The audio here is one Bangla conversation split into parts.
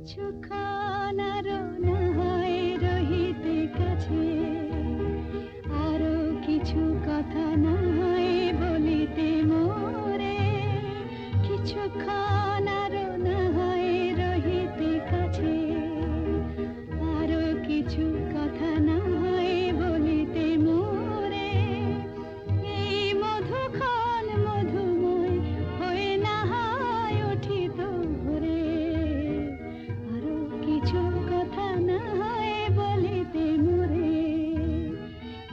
কিছুক্ষণ আরো না হয় রহিতে কাছে, আরো কিছু কথা না হয় বলিতে মোরে। কিছুক্ষণ আরো না হয় রহিতে কাছে, আরো কিছু কথা না হয় বলিতে মোরে। এই মধুক্ষণ মধুময় হয়ে না হয় উঠিত ভোরে, আরো কিছু কথা না হয় বলিতে মোরে।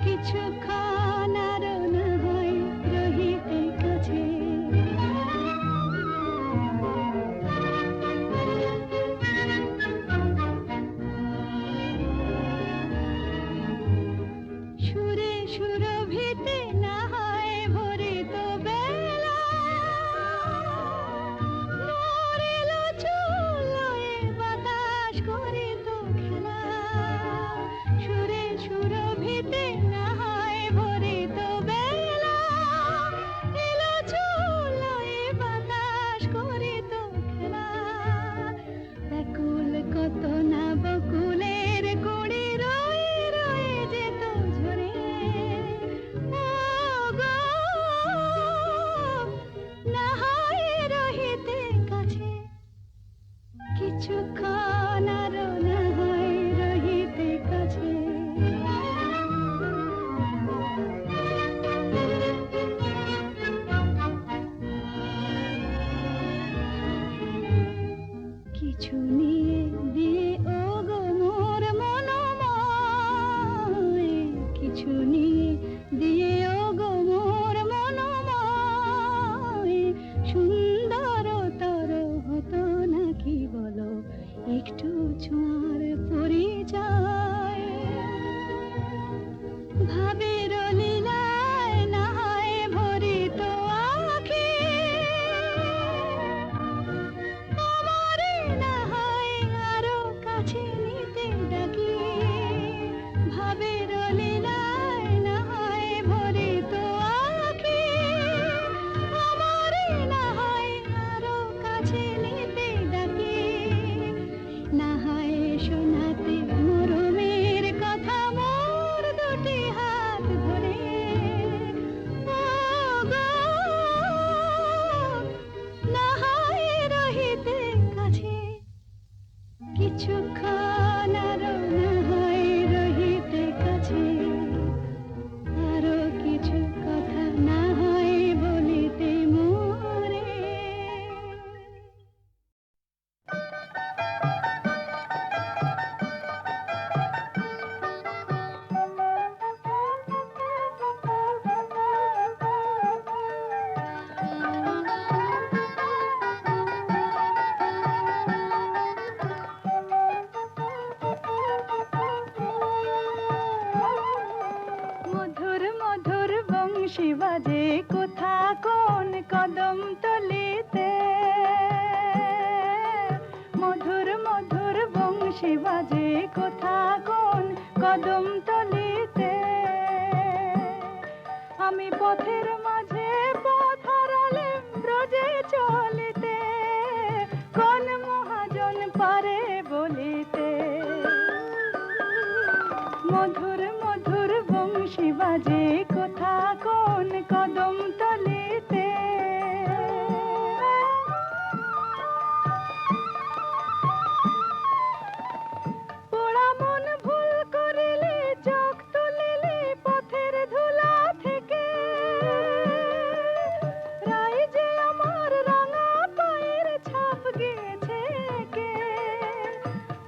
কিছুক্ষণ আরো না হয় রহিতে কাছে। সুরে সুরভিতে না হয় ভরিত বেলা, মরিল চুলোয় বাতাস করিত খেলা। সুরে সুরভিতে না হয় ভরিত বেলা, এলো চুলোয় বাতাস করিত খেলা। ব্যাকুল কত না বকুলের কুড়ি রয়ে রয়ে যেত ঝরে। ও গো, না হয় রহিতে কাছে। কিছুক্ষণ আরো না হয় রহিতে কাছে। কিছু নিয়ে দিয়ে ও গো মোর মনোময়, কিছু নিয়ে দিয়ে ও গো মোর মনোময়। সুন্দরতর হতো নাকি বলো একটু ছোঁয়ার পরিচয়। ভাবের লীলায় না হয় ভরিত আঁখি, আমারে না হয় আরো কাছে নিতে ডাকি। ভাবের লীলায় না হয় ভরিত আঁখি, আমারে না হয় আরো কাছে নিতে ডাকি। না হয় শোনাতে মরমের কথা মোর দুটি হাত ধরে। ও গো, না হয় রহিতে কাছে। কিছুক্ষণ আরো না হয় রহিতে কাছে, আরো কিছু কথা না হয় বলিতে মোরে। মধুর মধুর বংশী বাজে কোথা কোন কদম তলিতে। মধুর মধুর বংশী বাজে কোথা কোন কদম তলিতে। আমি পথের মাঝে পথ হারালে ব্রজে চলিতে, কোন মহাজন পারে বলিতে। মধুর মধুর বংশী বাজে কোথা কোন কদম তলিতে। পোড়া মন ভুল করিলে চোখ তুলিলে পথের ধুলা থেকে। রাই যে আমার রাঙা পায়ের ছাপ গিয়েছে কে।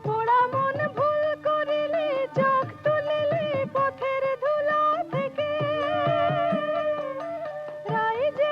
পোড়া মন ভুল করিলে চোখ তুলিলে পথের ধুলা থেকে। রাই যে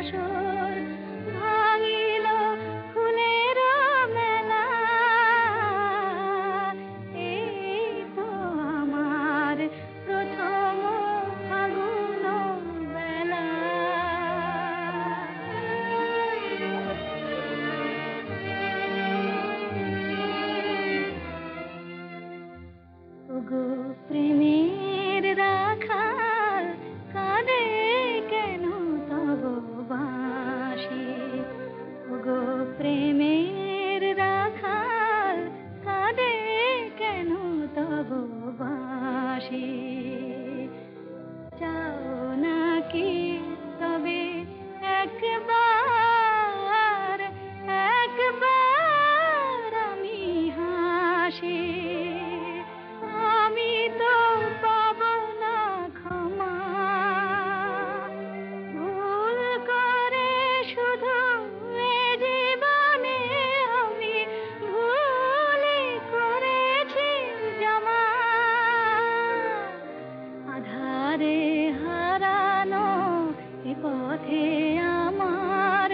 বাসর ভাঙিল ফুলের মেলা। এই তো আমার প্রথম ফাগুন বেলা। ওগো প্রেমের রাখাল কাঁদে কেন তব বাঁশি। ওগো প্রেমের রাখাল কাঁদে কেন তব বাঁশি। চাও নাকি তবে একবার একবার আমি হাসি। আমি তো পাব না ক্ষমা ভুল করে শুধু এ জীবনে আমি ভুলই করেছি জমা। আধারে হারানো এ পথে আমার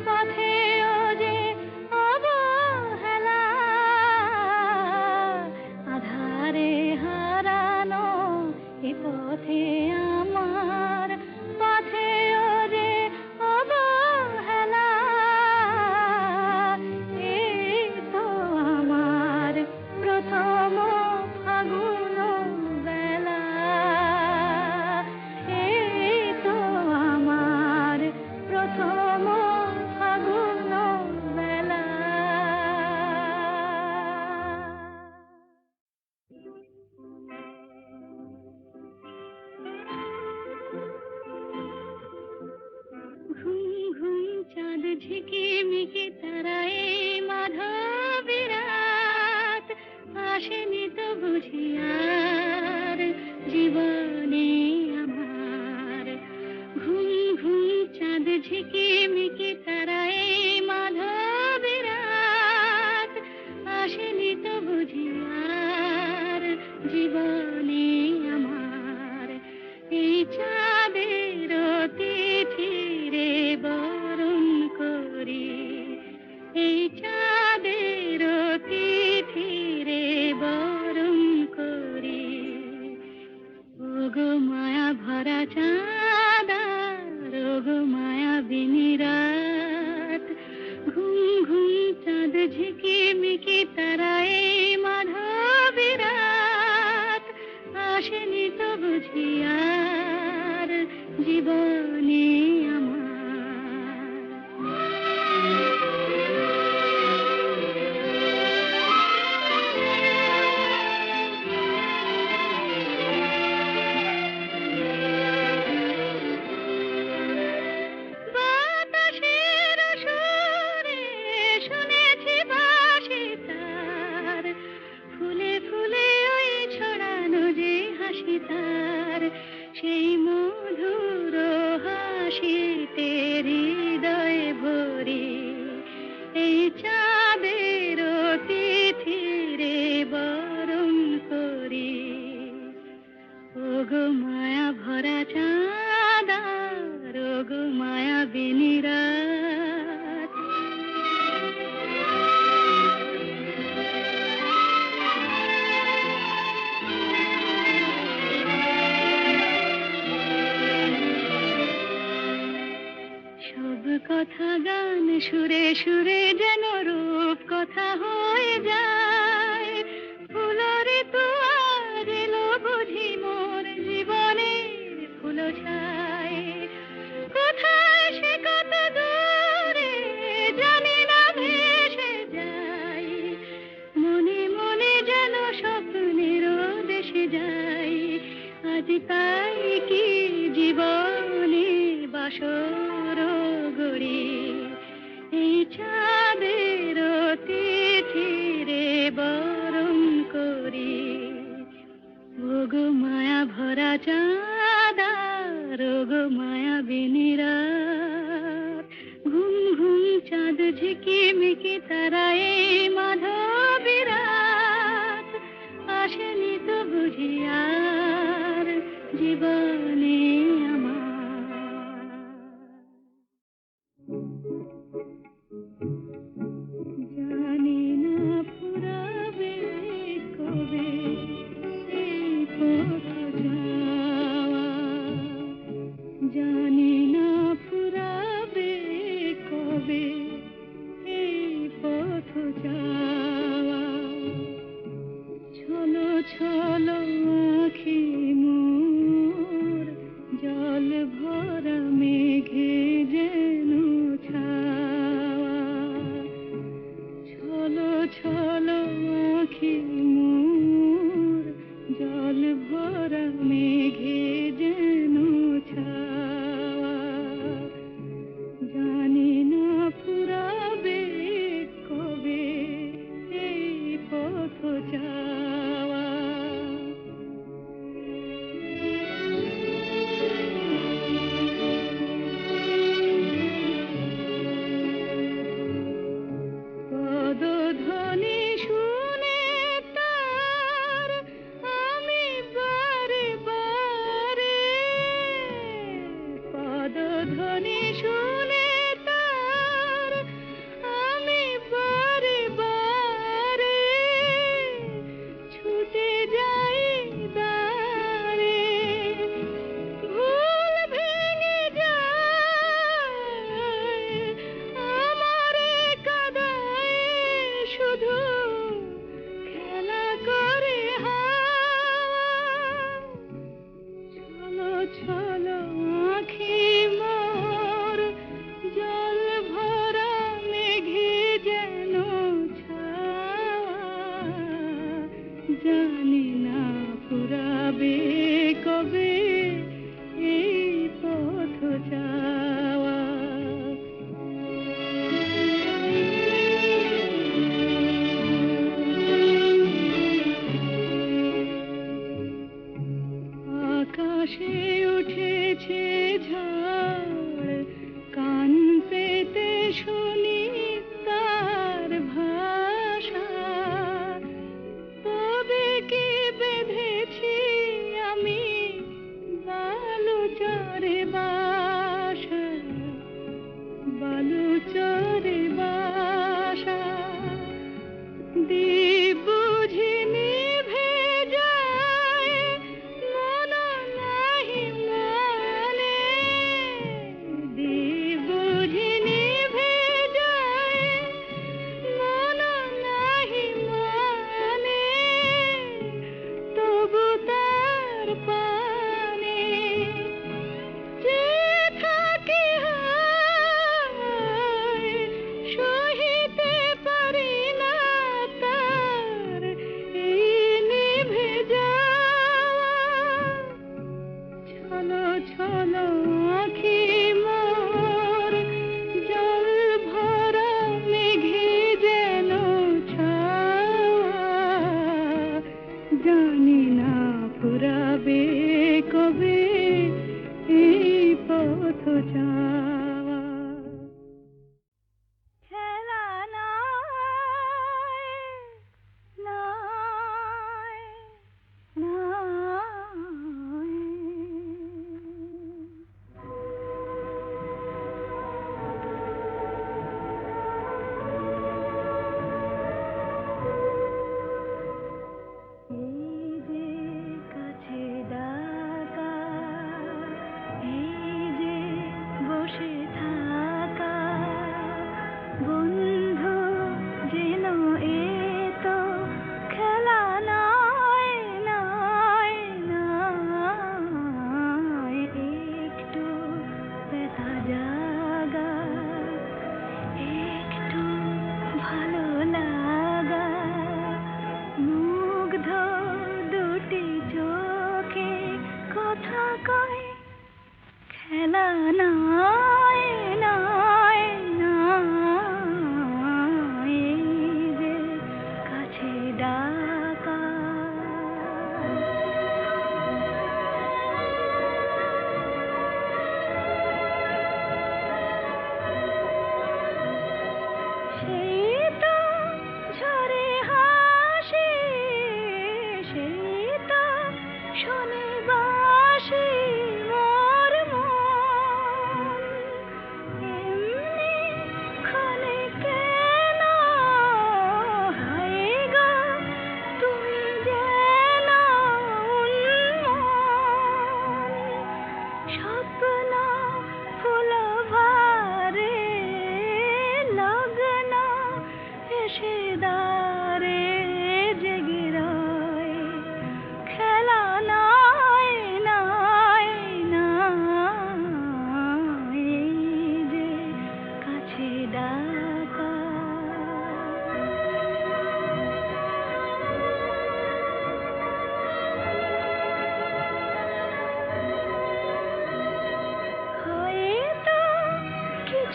পথেও যে অবহেলা। আধারে হারানো এ পথে আমার পথেও যে অবহেলা। এই তো আমার প্রথম ফাগুন বেলা। এই তো আমার প্রথম ফাগুন বেলা। ঘুম ঘুম চাঁদ ঝিকিমিকি তারায় মাধবী রাত। আসেনি তো বুঝি আর জীবনে আমার। ঘুম ঘুম চাঁদ ঝিকিমিকি তারায় মাধবী রাত। আসেনি তো বুঝি আর জীবনে আমার। এই চাঁদের তিথিরে বরণ করি। এই চাঁদের তিথিরে বরণ করি। ওগো মায়া ভরা চাঁদ আর ওগো মায়াবিনী রাত। ঘুম ঘুম চাঁদ ঝিকিমিকি তারায় মাধবী রাত। আসেনি তো বুঝি আর জীবনে আমার। বাতাসের সুরে শুনেছি বাঁশি তার। ফুলে ফুলে ওই ছড়ানো যে হাসি তার। সেই মধুর হাসিতে হৃদয় ভরি। এই চাঁদের তিথিরে বরণ করি। ওগো মায়া ভরা চাঁদ আর ওগো মায়াবিনী রাত। সব কথা গান সুরে সুরে যেন রূপ কথা হয়ে যায়। ফুলরে তো আজ এলো বুঝি মোর জীবনের ফুল ছায়। কোথায় সে কত দূরে জানি না ভেসে যাই। মনে মনে যেন স্বপ্নের দেশে যাই। আজ তাই কি জীবনে বাসর গড়ি। এই চাঁদের তিথিরে বরণ করি। ওগো মায়া ভরা চাঁদ আর ওগো মায়াবিনী রাত। ঘুম ঘুম চাঁদ ঝিকিমিকি তারায় মাধবী রাত। আসেনি তো বুঝি আর জীবনে আমার।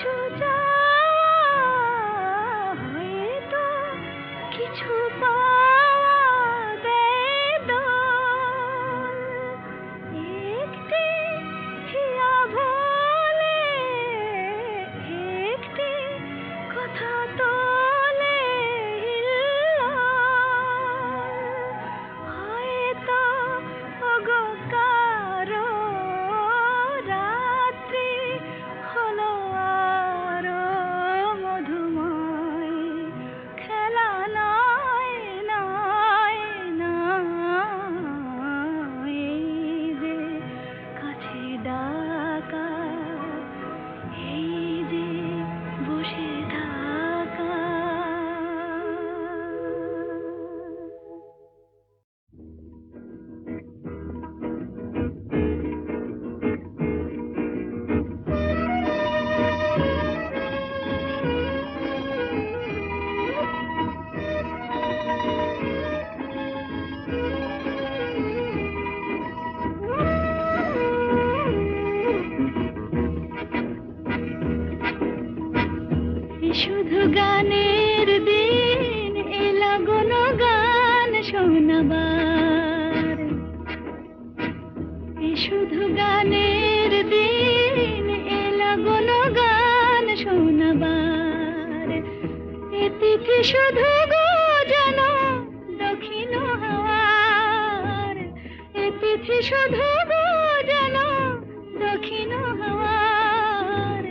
কিছু চাওয়া হয়তো কিছু পাওয়া দেয় দোল। একটি হিয়া ভোলে একটি কথা তোলে হিল্লোল। হয়তো ওগো কারো রাত্রি হলো আরো মধুময়। খেলা নয় নয় নয়, এই যে কাছে ডাকা, এই যে বসে থাকা। শুধু গানের দিন এলা কোনো গান শোনাবার। শুধু গানের দিন এলা কোনো গান শোনাবার। এ তিথি শুধু গো যেন দক্ষিণ হাওয়ার। এ তিথি শুধু গো যেন দক্ষিণ হাওয়ার।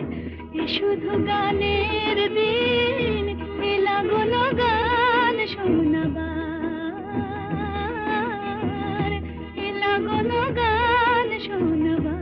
এ শুধু গানের দিন এলা কোনো গান শোনাবার। এলা কোনো গান শোনাবার।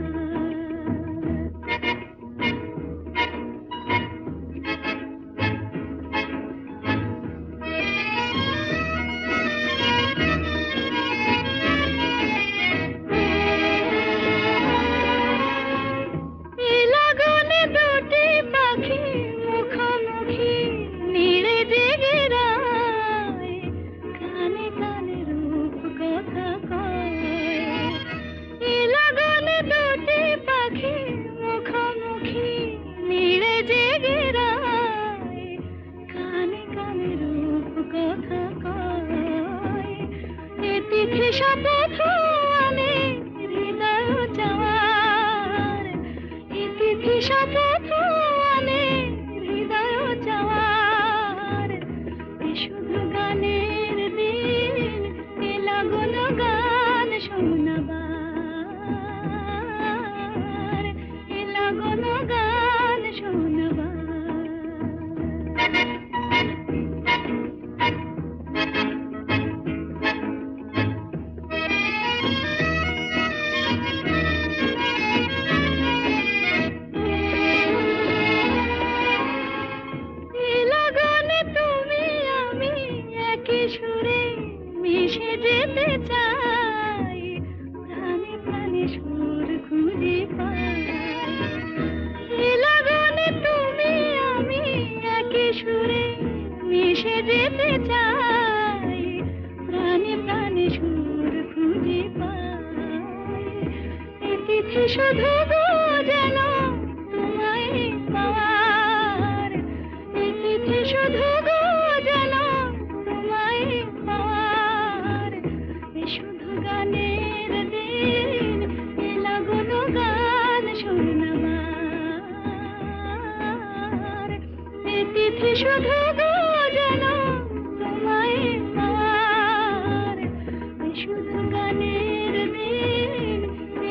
লাগনে দুটি পাখি মুখোমুখি নীড়ে জেগে রায়। কানে কানে রূপ কথা কয়। লাগনে দুটি পাখি মুখোমুখি নীড়ে জেগে রায়। কানে কানে রূপ কথা কয়। এ তিথি শপথ আনে হৃদয় চাওয়ার। এ তিথি শপথ আনে হৃদয় চাওয়ার। এ শুধু গানের দিন এলা কোনো গান শোনাবার। এলা কোনো গান শোনাবার। লাগনে তুমি আমি একই সুরে মিশে যেতে চাই। প্রাণে প্রাণে সুর খুঁজে পাই। লাগনে তুমি আমি একই সুরে মিশে যেতে চাই। প্রাণে প্রাণে সুর খুঁজে পাই। এ তিথি শুধু গো যেন তোমায় পাওয়ার। এ তিথি শুধু গো যেন তোমায় পাওয়ার। এ শুধু গানের দিন এলা কোনো গান শোনাবার। এ তিথি শুধু গো যেন তোমায় পাওয়ার। এ শুধু গানের দিন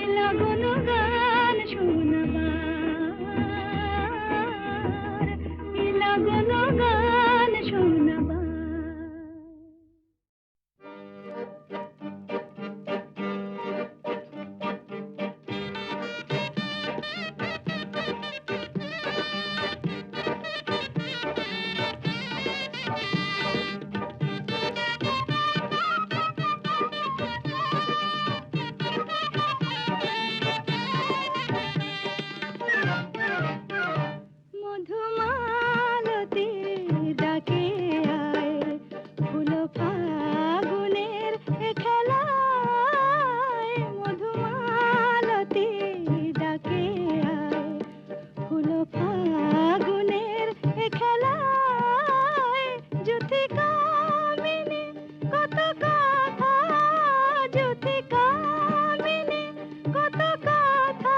এলা কোনো গান শোনাবার। এলা কোনো গান শোনাবার। মধুমালতি ডাকে আয় ফুল ফাগুনের খেলায়। মধুমালতি ডাকে আয় ফুল ফাগুনের খেলায় জ্যোতি কামিনী কত কথা, জ্যোতি কামিনী কত কথা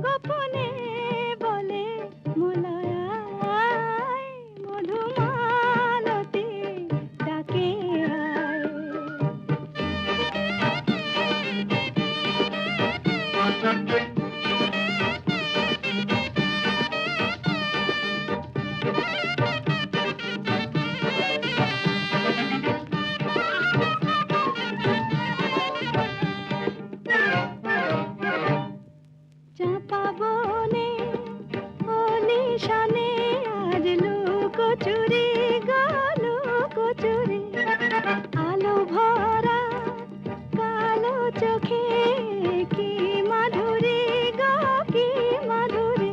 গোপনে বলে মলয়ায়, মধুমালতী ডাকে আয়। চাঁপা বনে অলিশানে আজ লুকোচুরি গো লুকোচুরি, আলো ভরা কালো চোখে কি মাধুরী গো কি মাধুরী,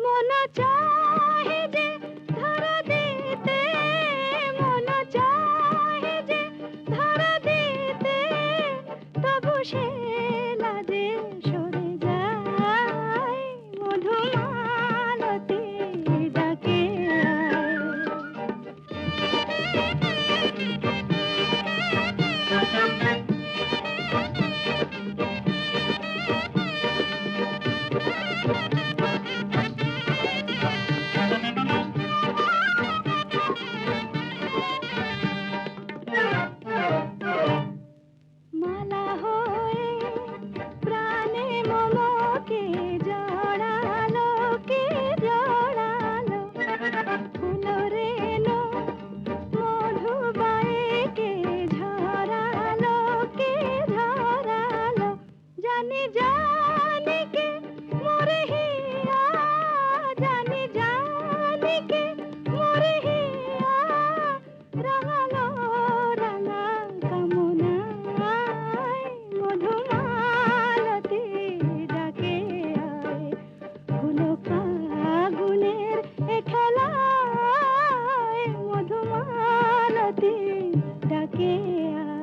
মন চাহে যে ধরা দিতে, মন চাহে যে ধরা দিতে, তবু সে লাজে সরে যায়, মধুমালতী ডাকে আয়। মালা হয়ে প্রাণে মমকে জড়ালো, কে জড়ালো, ফুল রেণু মধুবায়ে কে ঝরালো, কে ঝরালো, জানি জানি কে মোরে হিয়া, জানি জানি কে মোরে হিয়া, রাঙালো রাঙা কামনায়, মধুমালতী ডাকে আয়। ফুলো ফাগুনের এ খেলায় মধুমালতী ডাকে আয়।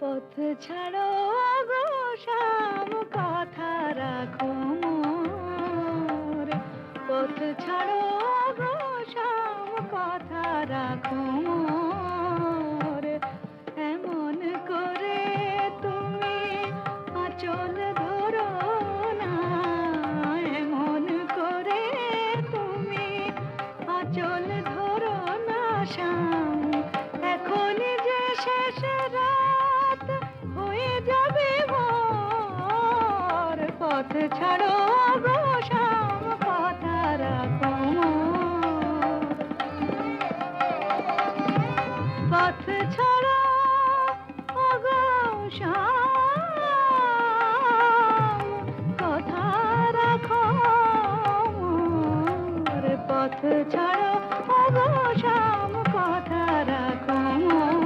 পথ ছাড়ো গো শ্যাম কথা রাখো মোর, পথ ছাড়ো গো শ্যাম কথা রাখো মোর, এমন করে তুমি আঁচল ধরো না, এমন করে তুমি আঁচল ধরো না শ্যাম, এখনই যে শেষ রাত হয়ে যাবে ভোর, পথ ছাড়ো গো শ্যাম কথা রাখো মোর, পথ ছাড়ো গো শ্যাম কথা রাখো মোর, পথ ছাড়ো গো শ্যাম কথা রাখো মোর।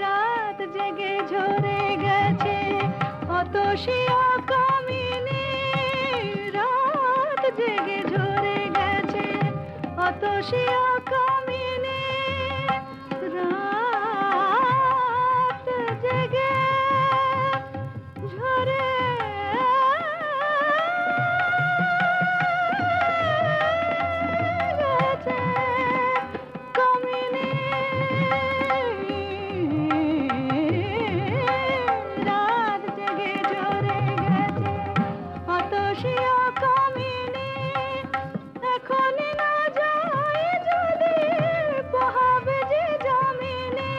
রাত জেগে ঝরে গেছে অতসীয় কামিনী, রাত জেগে ঝরে গেছে অতসীয় কামিনী, রাত জেগে ঝরে গেছে কামিনী, রাত জেগে ঝরে গেছে অতসীয় কামিনী, এখনই না যায় যদি পোহাবে যে জমিনে,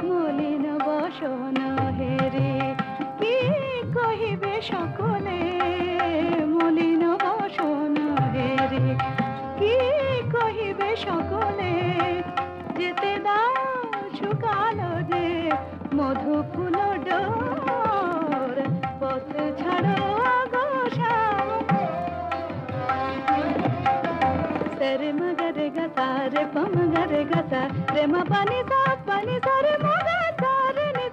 মলিন বসন হেরে কি কহিবে সকলে, মলিন বসন হেরে কি কহিবে সকলে, যেতে দাও শুকালো যে মধু ফুল ডোর, পথ ছাড়ো গো শ্যাম। সরে মগরে গা রে পম গরে গা রে মা পানি সা রে মগা রে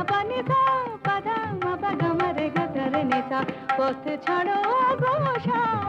পানি সা পাধা মা পা গা মা রে গা সা রে নি সা পথ ছাড়ো গো সা